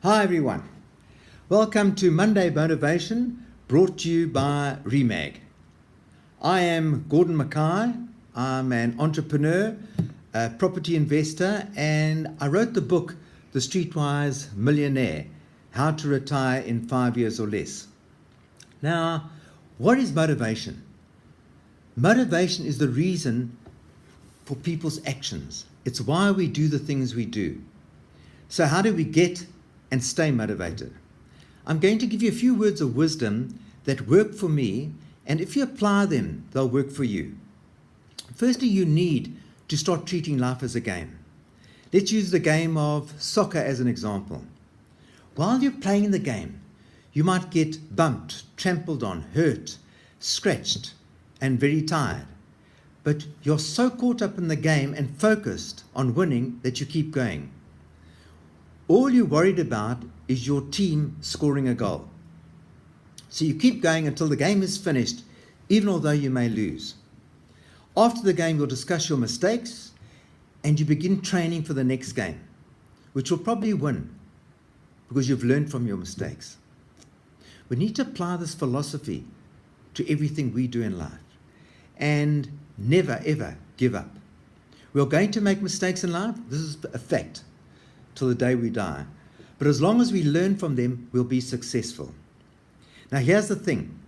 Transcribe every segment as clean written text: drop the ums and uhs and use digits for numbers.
Hi everyone, welcome to Monday Motivation, brought to you by REIMag. I am Gordon Mackay. I'm an entrepreneur, a property investor, and I wrote the book The Streetwise Millionaire, How to Retire in 5 Years or Less. Now, what is motivation? Motivation is the reason for people's actions. It's why we do the things we do. So how do we get and stay motivated? I'm going to give you a few words of wisdom that work for me, and if you apply them, they'll work for you. Firstly, you need to start treating life as a game. Let's use the game of soccer as an example. While you're playing the game, you might get bumped, trampled on, hurt, scratched, and very tired. But you're so caught up in the game and focused on winning that you keep going. All you're worried about is your team scoring a goal. So you keep going until the game is finished, even although you may lose. After the game, you'll discuss your mistakes and you begin training for the next game, which will probably win because you've learned from your mistakes. We need to apply this philosophy to everything we do in life and never ever give up. We're going to make mistakes in life. This is a fact. Till the day we die. But as long as we learn from them, we'll be successful. Now here's the thing.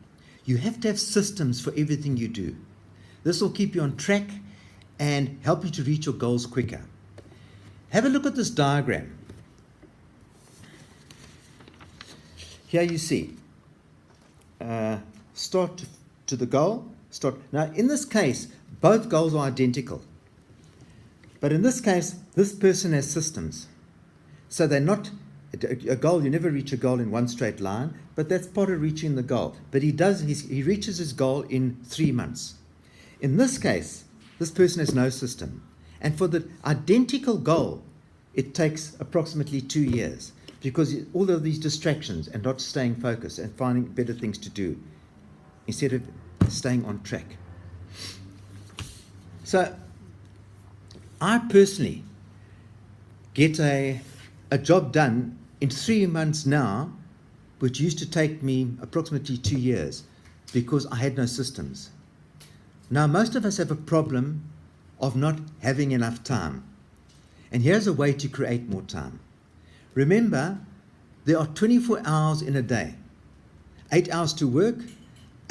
You have to have systems for everything you do. This will keep you on track and help you to reach your goals quicker. Have a look at this diagram. Here you see, start to the goal, start. Now in this case, both goals are identical. But in this case, this person has systems. So they're not a goal. You never reach a goal in one straight line, but that's part of reaching the goal. But he reaches his goal in 3 months. In this case, this person has no system. And for the identical goal, it takes approximately 2 years because all of these distractions and not staying focused and finding better things to do instead of staying on track. So I personally get a job done in 3 months now, which used to take me approximately 2 years because I had no systems. Now, most of us have a problem of not having enough time. And here's a way to create more time. Remember, there are 24 hours in a day. 8 hours to work,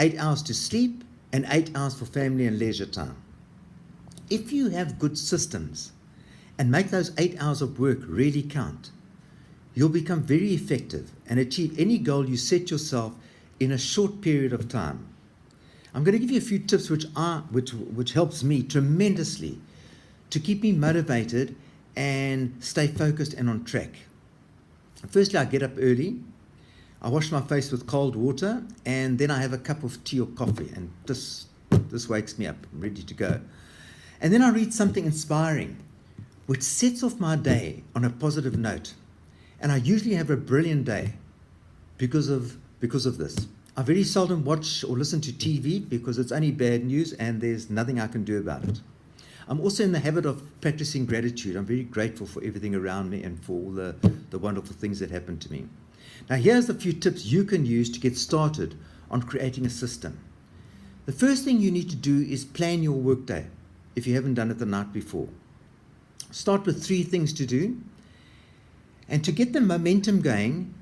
8 hours to sleep, and 8 hours for family and leisure time. If you have good systems, and make those 8 hours of work really count, you'll become very effective and achieve any goal you set yourself in a short period of time. I'm going to give you a few tips which helps me tremendously to keep me motivated and stay focused and on track. Firstly, I get up early, I wash my face with cold water, and then I have a cup of tea or coffee, and this wakes me up. I'm ready to go. And then I read something inspiring which sets off my day on a positive note. And I usually have a brilliant day because of this. I very seldom watch or listen to TV because it's only bad news and there's nothing I can do about it. I'm also in the habit of practicing gratitude. I'm very grateful for everything around me and for all the wonderful things that happen to me. Now here's a few tips you can use to get started on creating a system. The first thing you need to do is plan your workday if you haven't done it the night before. Start with 3 things to do, and to get the momentum going,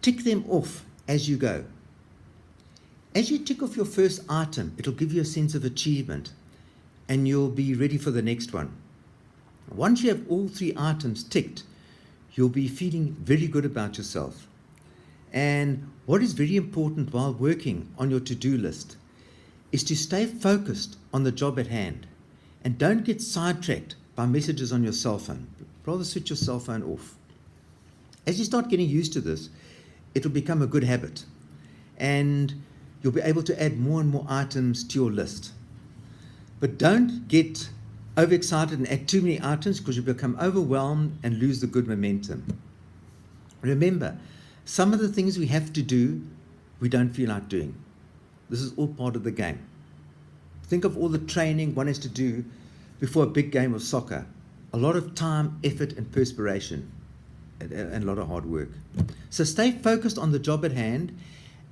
tick them off as you go. As you tick off your first item, it'll give you a sense of achievement and you'll be ready for the next one. Once you have all 3 items ticked, you'll be feeling very good about yourself. And what is very important while working on your to-do list is to stay focused on the job at hand and don't get sidetracked by messages on your cell phone. Rather switch your cell phone off. As you start getting used to this, it will become a good habit and you'll be able to add more and more items to your list. But don't get overexcited and add too many items because you'll become overwhelmed and lose the good momentum. Remember, some of the things we have to do, we don't feel like doing. This is all part of the game. Think of all the training one has to do before a big game of soccer. A lot of time, effort, and perspiration. and a lot of hard work. So stay focused on the job at hand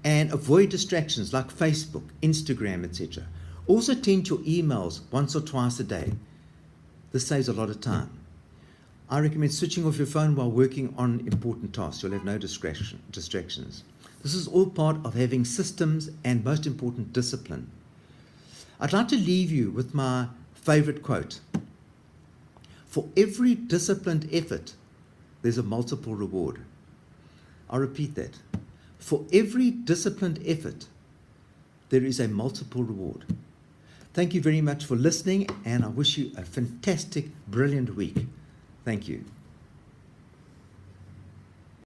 and avoid distractions like Facebook, Instagram, etc. Also tend your emails once or twice a day. This saves a lot of time. I recommend switching off your phone while working on important tasks. You'll have no distractions. This is all part of having systems and, most important, discipline. I'd like to leave you with my favorite quote. For every disciplined effort, there's a multiple reward. I'll repeat that. For every disciplined effort, there is a multiple reward. Thank you very much for listening, and I wish you a fantastic, brilliant week. Thank you.